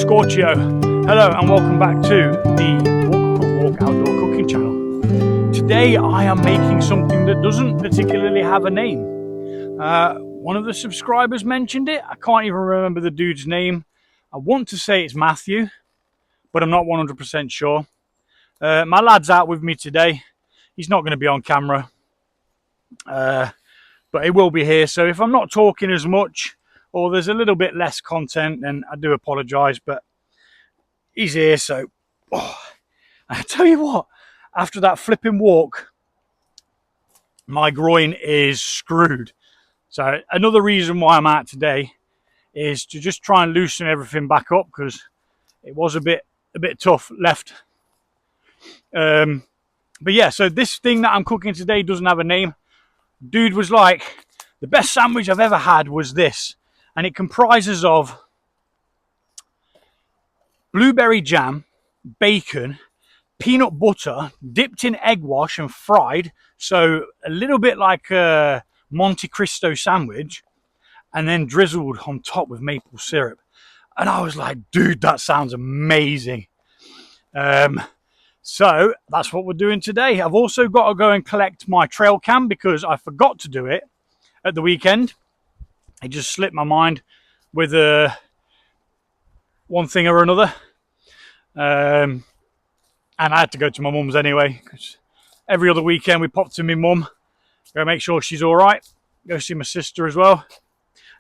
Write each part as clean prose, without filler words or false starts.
Scorchio. Hello and welcome back to the Walk Cook Walk Outdoor Cooking channel. Today I am making something that doesn't particularly have a name. One of the subscribers mentioned it. I can't even remember the dude's name. I want to say it's Matthew, but I'm not 100% sure. My lad's out with me today. He's not going to be on camera, but he will be here. So if I'm not talking as much or there's a little bit less content, then I do apologise, but he's here. So I tell you what, after that flipping walk, my groin is screwed. So another reason why I'm out today is to just try and loosen everything back up, because it was a bit tough left. But yeah, so this thing that I'm cooking today doesn't have a name. Dude was like, the best sandwich I've ever had was this, and it comprises of blueberry jam, bacon, peanut butter dipped in egg wash and fried, so a little bit like a Monte Cristo sandwich, and then drizzled on top with maple syrup. And I was like, dude, that sounds amazing. So that's what we're doing today. I've also got to go and collect my trail cam because I forgot to do it at the weekend. It just slipped my mind with one thing or another. And I had to go to my mum's anyway, because every other weekend we pop to my mum, go make sure she's all right, go see my sister as well.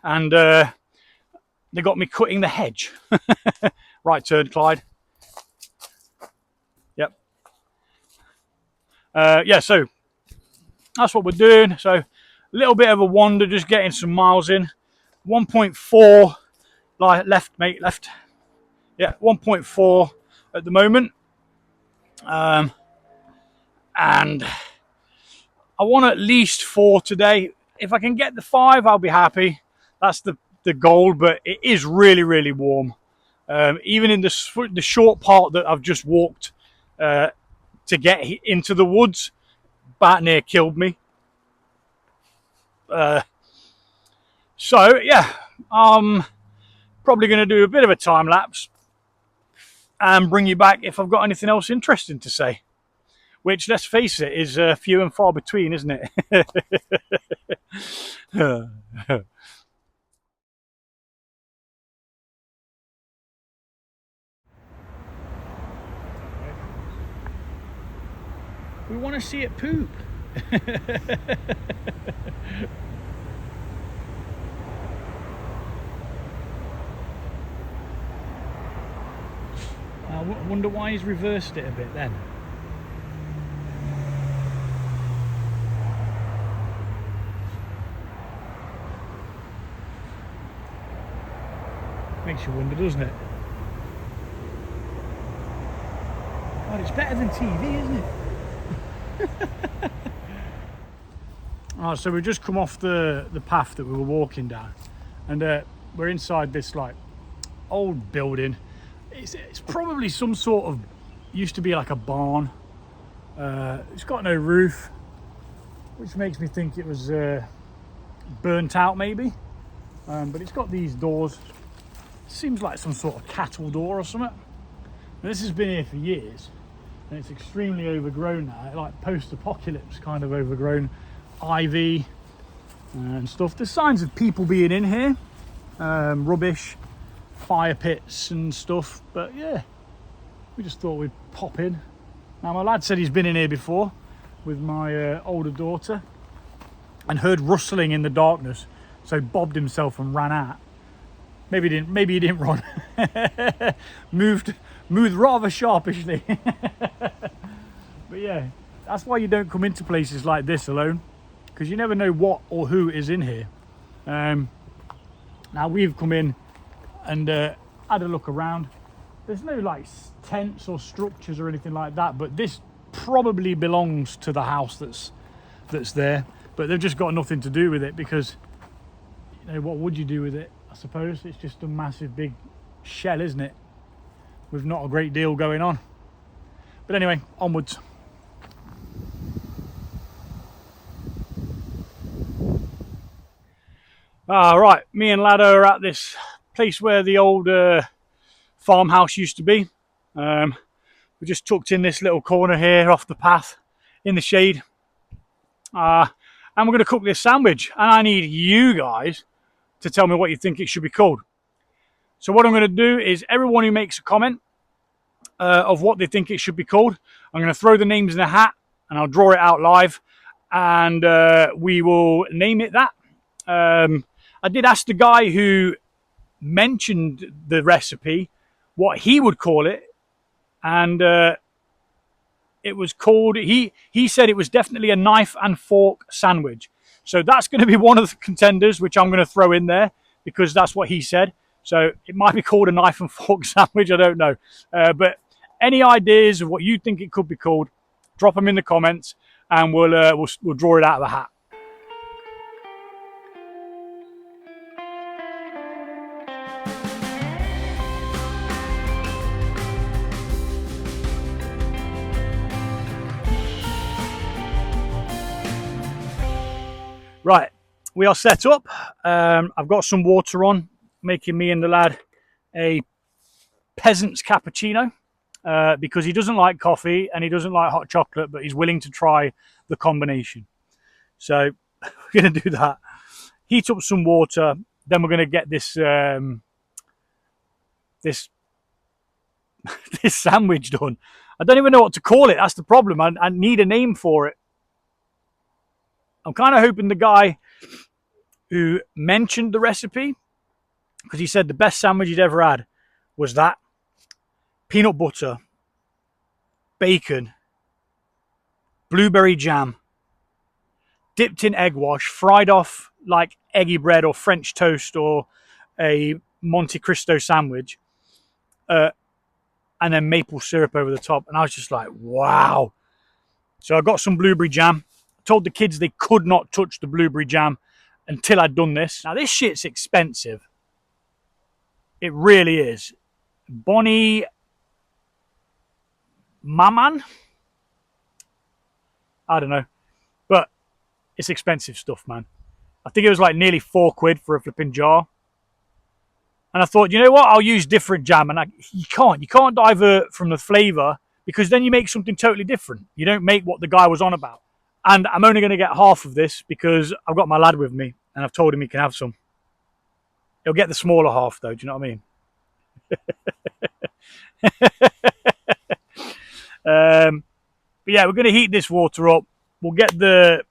And they got me cutting the hedge. Right turn, Clyde. Yep. Yeah, so that's what we're doing. So a little bit of a wander, just getting some miles in. 1.4 left, mate, left. Yeah, 1.4 at the moment. And I want at least 4 today. If I can get the 5, I'll be happy. That's the goal, but it is really, really warm. Even in the short part that I've just walked to get into the woods, bat near killed me. So yeah, I'm probably going to do a bit of a time lapse and bring you back if I've got anything else interesting to say, which, let's face it, is few and far between, isn't it? We want to see it poop. I wonder why he's reversed it a bit then. Makes you wonder, doesn't it? God, it's better than TV, isn't it? Alright, so we've just come off the path that we were walking down, and we're inside this like old building. It's probably some sort of, used to be like a barn. It's got no roof, which makes me think it was burnt out maybe. But it's got these doors. Seems like some sort of cattle door or something. And this has been here for years, and it's extremely overgrown now, like post-apocalypse kind of overgrown, ivy and stuff. There's signs of people being in here, rubbish, fire pits and stuff, but yeah, we just thought we'd pop in. Now my lad said he's been in here before with my older daughter and heard rustling in the darkness, so bobbed himself and ran out. Maybe he didn't run. moved rather sharpishly. But yeah, that's why you don't come into places like this alone, because you never know what or who is in here. Now we've come in and had a look around. There's no like tents or structures or anything like that, but this probably belongs to the house that's there, but they've just got nothing to do with it, because you know, what would you do with it? I suppose it's just a massive big shell, isn't it, with not a great deal going on. But anyway, onwards. Right, me and Lado are at this place where the old farmhouse used to be. We just tucked in this little corner here off the path in the shade. And we're going to cook this sandwich. And I need you guys to tell me what you think it should be called. So what I'm going to do is everyone who makes a comment of what they think it should be called, I'm going to throw the names in a hat and I'll draw it out live. And we will name it that. I did ask the guy who mentioned the recipe what he would call it, and it was called, he said it was definitely a knife and fork sandwich. So that's going to be one of the contenders, which I'm going to throw in there because that's what he said. So it might be called a knife and fork sandwich, I don't know. But any ideas of what you think it could be called, drop them in the comments and we'll draw it out of the hat. Right, we are set up. I've got some water on, making me and the lad a peasant's cappuccino because he doesn't like coffee and he doesn't like hot chocolate, but he's willing to try the combination. So we're going to do that. Heat up some water, then we're going to get this this this sandwich done. I don't even know what to call it. That's the problem. I need a name for it. I'm kind of hoping the guy who mentioned the recipe, because he said the best sandwich he'd ever had was that peanut butter, bacon, blueberry jam, dipped in egg wash, fried off like eggy bread or French toast or a Monte Cristo sandwich, and then maple syrup over the top. And I was just like, wow. So I got some blueberry jam. Told the kids they could not touch the blueberry jam until I'd done this. Now, this shit's expensive. It really is. Bonnie Maman? I don't know. But it's expensive stuff, man. I think it was like nearly £4 for a flipping jar. And I thought, you know what? I'll use different jam. And you can't divert from the flavour because then you make something totally different. You don't make what the guy was on about. And I'm only going to get half of this because I've got my lad with me and I've told him he can have some. He'll get the smaller half though, do you know what I mean? But yeah, we're going to heat this water up. We'll get the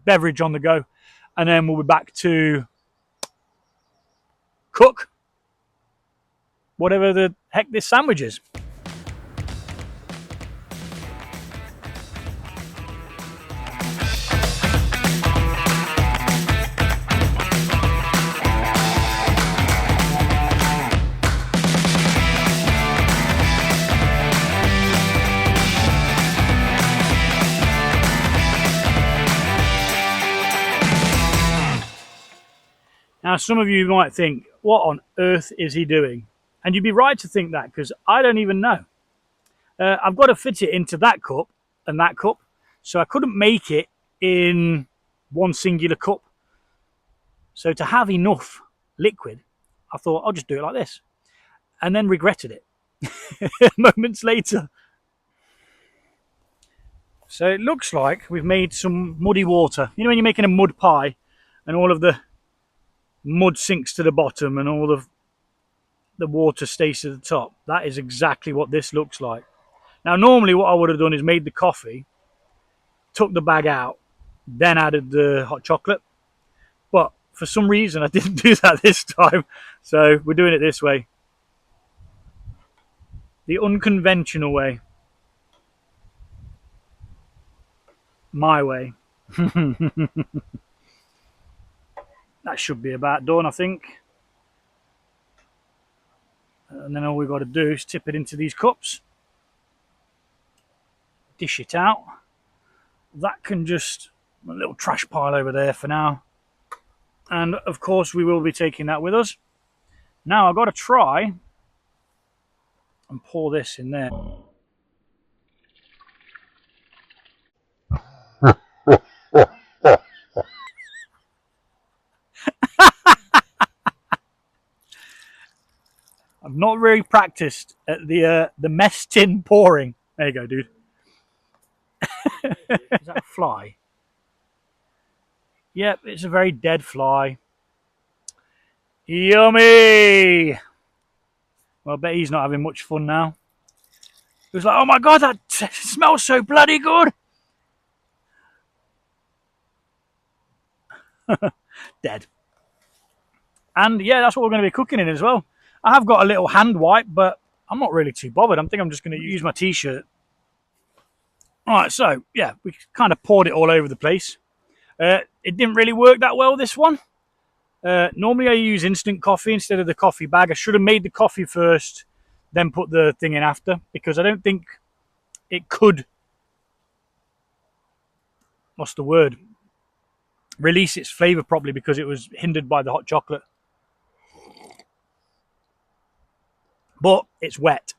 beverage on the go and then we'll be back to cook whatever the heck this sandwich is. Now, some of you might think, what on earth is he doing? And you'd be right to think that because I don't even know. I've got to fit it into that cup and that cup. So I couldn't make it in one singular cup. So to have enough liquid, I thought I'll just do it like this. And then regretted it moments later. So it looks like we've made some muddy water. You know when you're making a mud pie and all of the mud sinks to the bottom and all of the water stays to the top? That is exactly what this looks like. Now, normally what I would have done is made the coffee, took the bag out, then added the hot chocolate. But for some reason, I didn't do that this time. So we're doing it this way. The unconventional way. My way. That should be about done, I think. And then all we've got to do is tip it into these cups. Dish it out. That can just, a little trash pile over there for now. And of course we will be taking that with us. Now I've got to try and pour this in there. Not very practiced at the mess tin pouring. There you go, dude. Is that a fly? Yep, it's a very dead fly. Yummy! Well, I bet he's not having much fun now. He was like, oh my god, that smells so bloody good! Dead. And yeah, that's what we're going to be cooking in as well. I have got a little hand wipe, but I'm not really too bothered. I think I'm just going to use my t-shirt. Alright, so yeah, we kind of poured it all over the place. It didn't really work that well, this one. Normally I use instant coffee instead of the coffee bag. I should have made the coffee first, then put the thing in after, because I don't think it could, what's the word, release its flavour properly because it was hindered by the hot chocolate. But it's wet,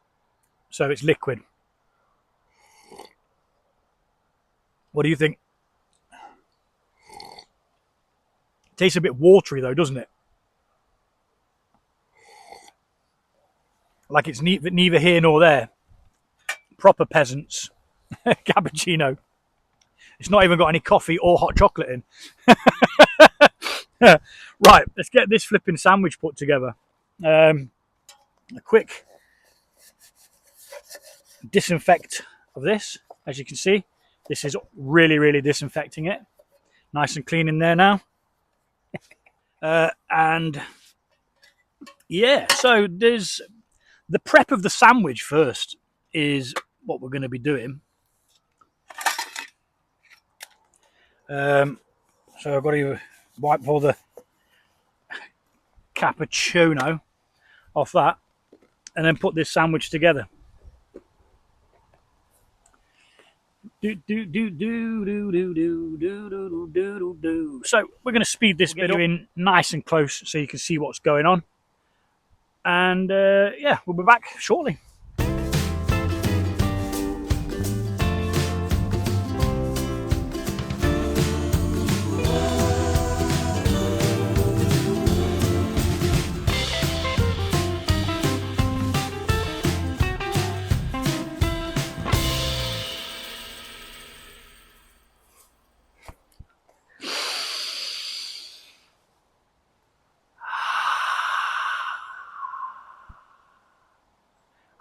so it's liquid. What do you think? It tastes a bit watery though, doesn't it? Like it's neither here nor there. Proper peasants. Cappuccino. It's not even got any coffee or hot chocolate in. Right, let's get this flipping sandwich put together. A quick disinfect of this. As you can see, this is really disinfecting it. Nice and clean in there now. And yeah, so there's the prep of the sandwich first is what we're going to be doing. So I've got to wipe all the cappuccino off that and then put this sandwich together. So we're going to speed this bit in nice and close so you can see what's going on. And yeah, we'll be back shortly.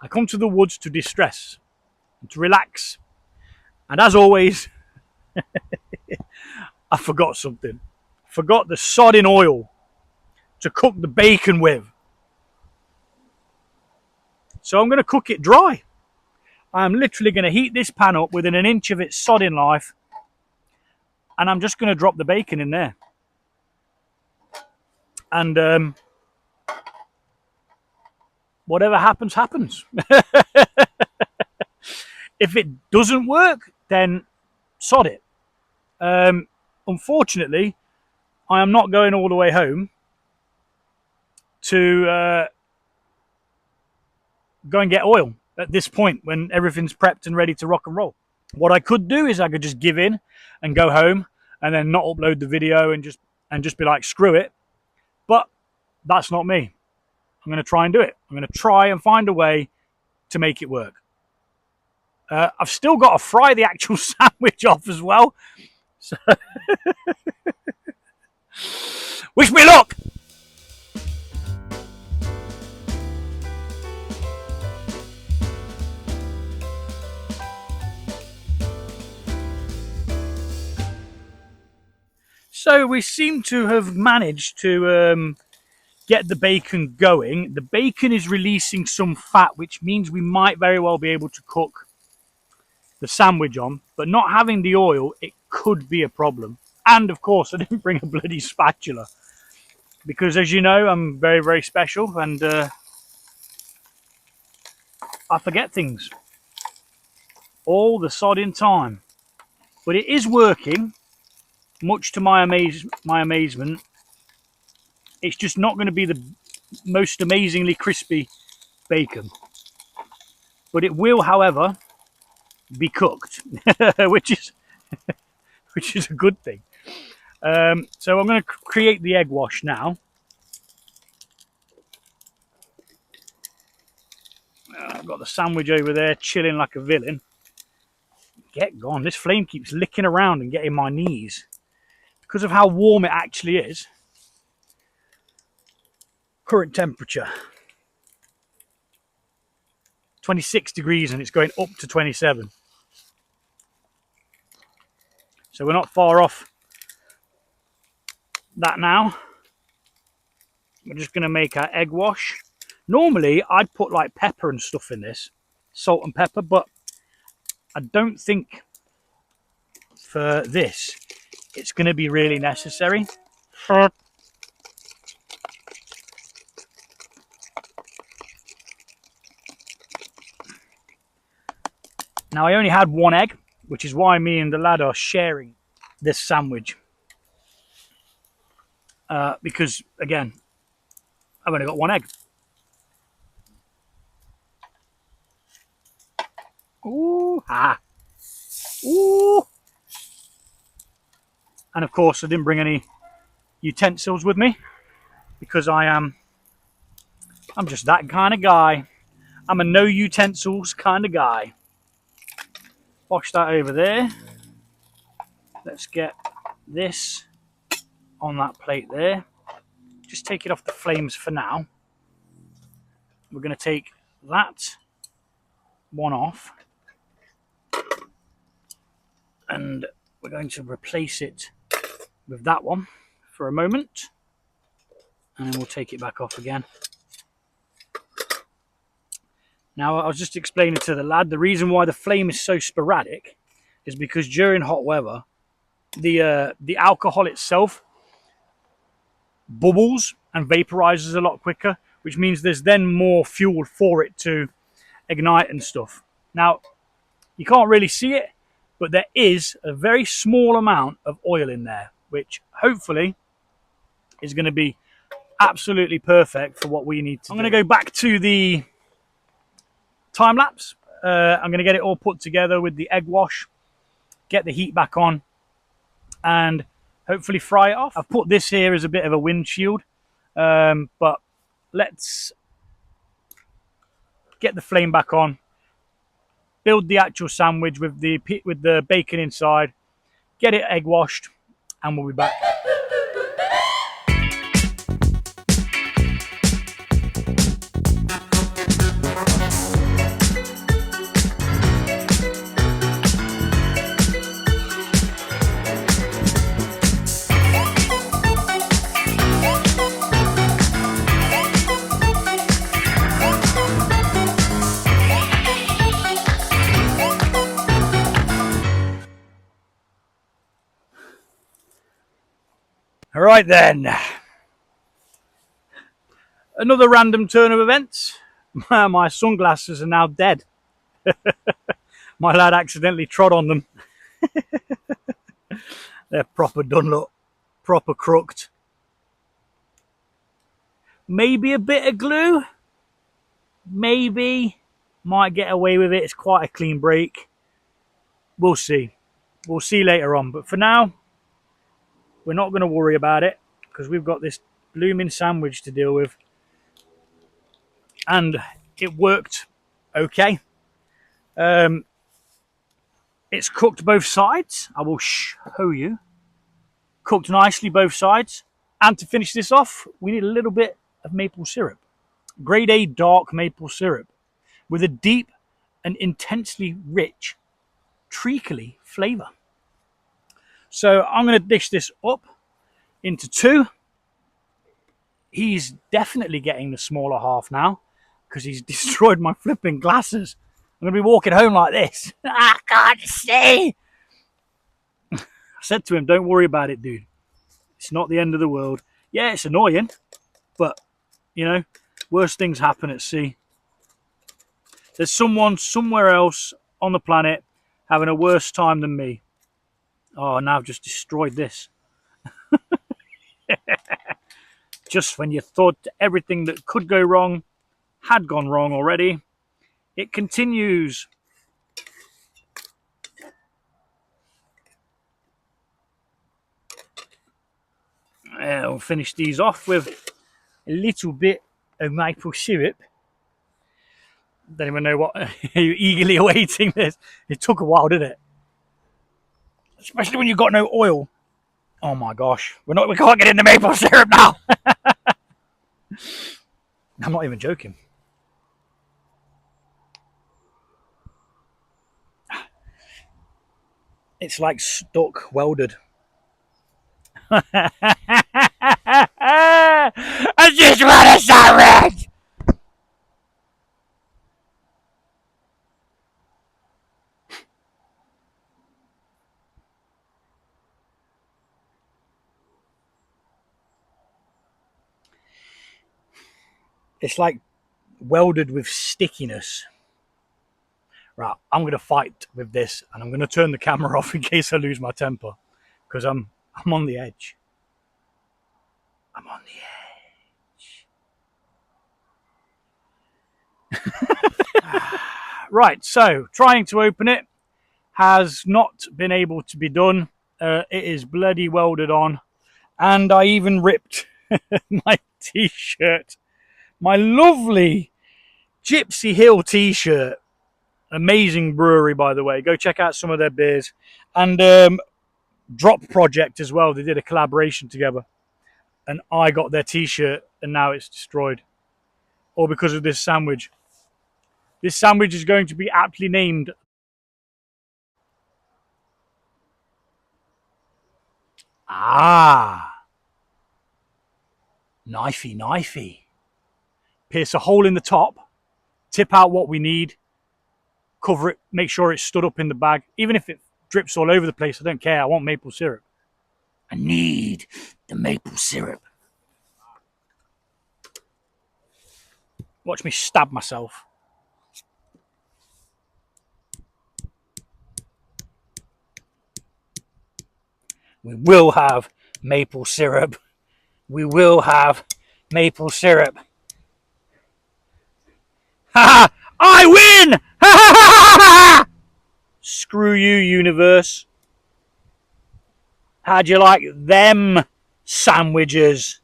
I come to the woods to distress, to relax. And as always, I forgot something. Forgot the sodding oil to cook the bacon with. So I'm going to cook it dry. I'm literally going to heat this pan up within an inch of its sodding life. And I'm just going to drop the bacon in there. And whatever happens, happens. If it doesn't work, then sod it. Unfortunately, I am not going all the way home to go and get oil at this point when everything's prepped and ready to rock and roll. What I could do is I could just give in and go home and then not upload the video and just be like, screw it. But that's not me. I'm going to try and do it. I'm going to try and find a way to make it work. I've still got to fry the actual sandwich off as well. So wish me luck. So we seem to have managed to get the bacon going. The bacon is releasing some fat, which means we might very well be able to cook the sandwich on, but not having the oil, it could be a problem. And of course, I didn't bring a bloody spatula because, as you know, I'm very special and I forget things all the sodding time. But it is working, much to my amazement. It's just not going to be the most amazingly crispy bacon, but it will, however, be cooked, which is a good thing. So I'm going to create the egg wash now. I've got the sandwich over there chilling like a villain. Get gone. This flame keeps licking around and getting my knees. Because of how warm it actually is. Current temperature 26 degrees and it's going up to 27. So we're not far off that now. We're just going to make our egg wash. Normally I'd put like pepper and stuff in this, salt and pepper, but I don't think for this it's going to be really necessary. Now I only had one egg, which is why me and the lad are sharing this sandwich. Because again, I've only got one egg. Ooh, ah. Ooh. And of course I didn't bring any utensils with me because I'm just that kind of guy. I'm a no utensils kind of guy. Wash that over there. Let's get this on that plate there. Just take it off the flames for now. We're going to take that one off and we're going to replace it with that one for a moment and then we'll take it back off again. Now I was just explaining to the lad the reason why the flame is so sporadic is because during hot weather the alcohol itself bubbles and vaporizes a lot quicker, which means there's then more fuel for it to ignite and stuff. Now you can't really see it, but there is a very small amount of oil in there, which hopefully is going to be absolutely perfect for what we need to do. I'm going to go back to the time lapse. I'm going to get it all put together with the egg wash, get the heat back on, and hopefully fry it off. I've put this here as a bit of a windshield, but let's get the flame back on, build the actual sandwich with the bacon inside, get it egg washed, and we'll be back. All right then. Another random turn of events. My sunglasses are now dead. My lad accidentally trod on them. They're proper done look, proper crooked. Maybe a bit of glue. Maybe. Might get away with it. It's quite a clean break. We'll see. We'll see later on. But for now, we're not going to worry about it because we've got this blooming sandwich to deal with. And it worked okay. It's cooked both sides. I will show you. Cooked nicely both sides. And to finish this off, we need a little bit of maple syrup. Grade A dark maple syrup with a deep and intensely rich treacly flavour. So I'm going to dish this up into two. He's definitely getting the smaller half now because he's destroyed my flipping glasses. I'm going to be walking home like this. I can't see. I said to him, don't worry about it, dude. It's not the end of the world. Yeah, it's annoying, but, you know, worse things happen at sea. There's someone somewhere else on the planet having a worse time than me. Oh, now I've just destroyed this. Just when you thought everything that could go wrong had gone wrong already, it continues. I'll finish these off with a little bit of maple syrup. Don't even know what you're eagerly awaiting this. It took a while, didn't it? Especially when you've got no oil. Oh my gosh, we can't get in the maple syrup now. I'm not even joking. It's like stuck, welded. I just want a sandwich. It's like welded with stickiness. Right, I'm going to fight with this, and I'm going to turn the camera off in case I lose my temper, because I'm on the edge. I'm on the edge. Right, so trying to open it has not been able to be done. It is bloody welded on, and I even ripped my t-shirt, my lovely Gypsy Hill t-shirt. Amazing brewery, by the way. Go check out some of their beers. And Drop Project as well. They did a collaboration together. And I got their t-shirt, and now it's destroyed. All because of this sandwich. This sandwich is going to be aptly named. Ah, knifey, knifey. Pierce a hole in the top, tip out what we need, cover it, make sure it's stood up in the bag. Even if it drips all over the place, I don't care. I want maple syrup. I need the maple syrup. Watch me stab myself. We will have maple syrup. We will have maple syrup. Ha ha! I win! Ha ha ha ha! Screw you, universe. How'd you like them sandwiches?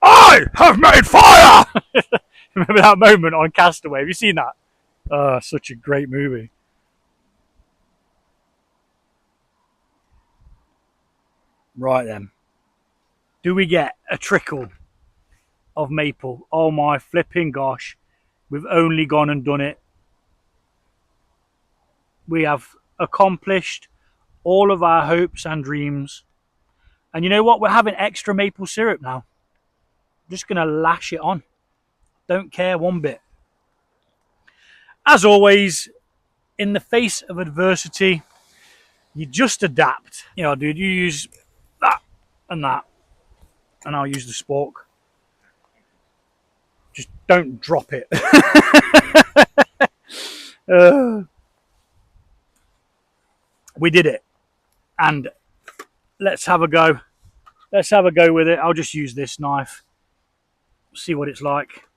I have made fire! Remember that moment on Castaway? Have you seen that? Oh, such a great movie. Right then. Do we get a trickle of maple? Oh my flipping gosh. We've only gone and done it. We have accomplished all of our hopes and dreams. And you know what? We're having extra maple syrup now. I'm just going to lash it on. Don't care one bit. As always, in the face of adversity, you just adapt. You know, dude, you use that, and I'll use the spork. Just don't drop it. We did it. And let's have a go. Let's have a go with it. I'll just use this knife. See what it's like.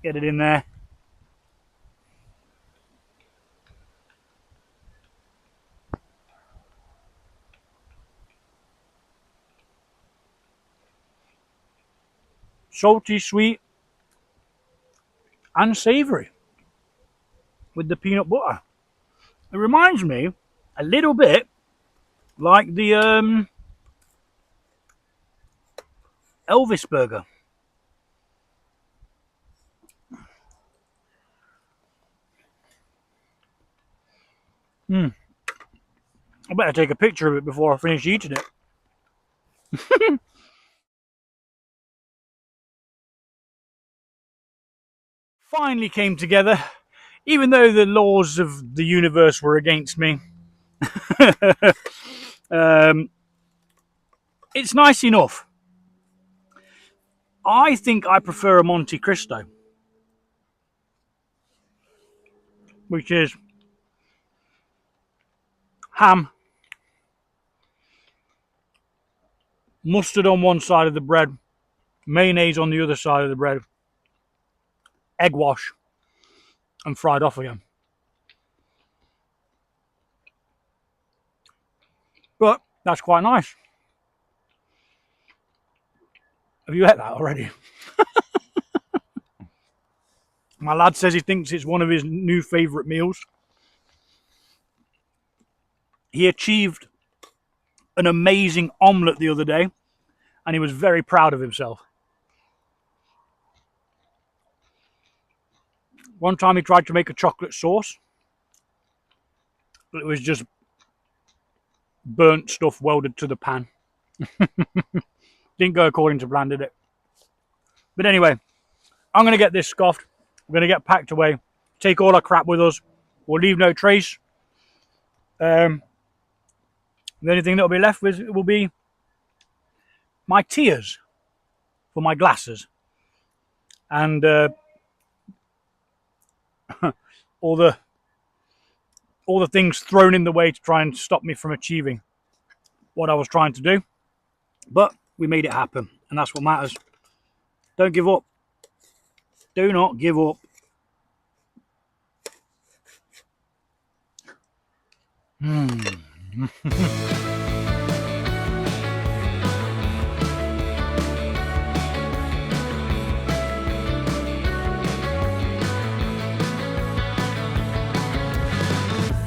Get it in there. Salty, sweet, and savoury with the peanut butter. It reminds me a little bit like the Elvis burger. I better take a picture of it before I finish eating it. Finally came together, even though the laws of the universe were against me. It's nice enough. I think I prefer a Monte Cristo, which is ham, mustard on one side of the bread, mayonnaise on the other side of the bread, egg wash, and fried off again. But that's quite nice. Have you ate that already? My lad says he thinks it's one of his new favourite meals. He achieved an amazing omelette the other day, and he was very proud of himself. One time he tried to make a chocolate sauce, but it was just burnt stuff welded to the pan. Didn't go according to plan, did it? But anyway, I'm going to get this scoffed. We're going to get packed away, take all our crap with us. We'll leave no trace. The only thing that'll be left with will be my tears for my glasses and all the things thrown in the way to try and stop me from achieving what I was trying to do. But we made it happen, and that's what matters. Don't give up. Do not give up.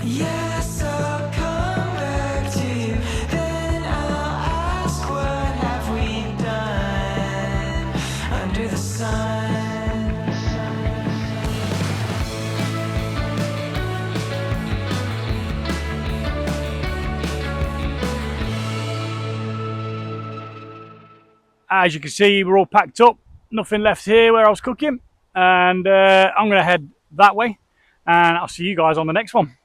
Yes, I'll come back to you. Then I'll ask, what have we done under the sun? As you can see, we're all packed up. Nothing left here where I was cooking. And I'm going to head that way. And I'll see you guys on the next one.